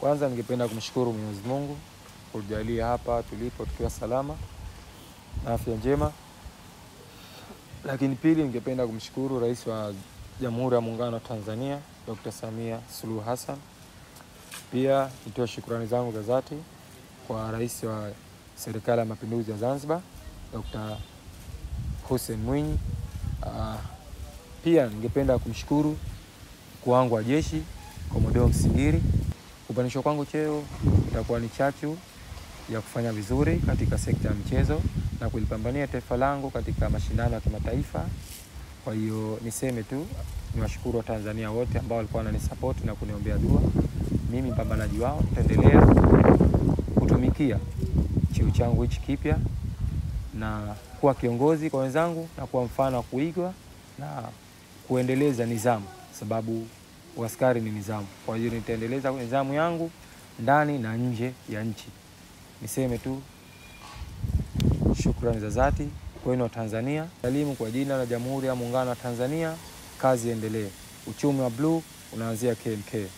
Kwanza ningependa kumshukuru Mwenyezi Mungu kujalia hapa tulipo tukiwa salama na afya njema. Lakini pili, ningependa kumshukuru Rais wa Jamhuri ya Muungano wa Tanzania Dr. Samia Suluhu Hassan. Pia nitoa shukrani zangu za dhati kwa Rais wa Serikali ya Mapinduzi ya Zanzibar Dr. Hussein Mwinyi. Pia ningependa kumshukuru mkuu wangu wa jeshi Komodoro Msingiri. Kupandishwa kwangu cheo itakuwa ni chachu ya kufanya vizuri katika sekta ya michezo na kulipambania taifa langu katika mashindano ya kimataifa. Kwa hiyo niseme tu niwashukuru Watanzania wote ambao walikuwa wananisupport na kuniombea dua. Mimi mpambanaji wao, nitaendelea kutumikia cheo changu hichi kipya na kuwa kiongozi kwa wenzangu na kuwa mfano wa kuigwa na kuendeleza nidhamu, sababu uaskari ni nidhamu. Kwa hiyo nitaendeleza nidhamu yangu ndani na nje ya nchi. Niseme tu shukrani za dhati kwenu wa Tanzania. Salimu kwa jina la Jamhuri ya Muungano wa Tanzania. Kazi endelee. Uchumi wa blue unaanzia KMK.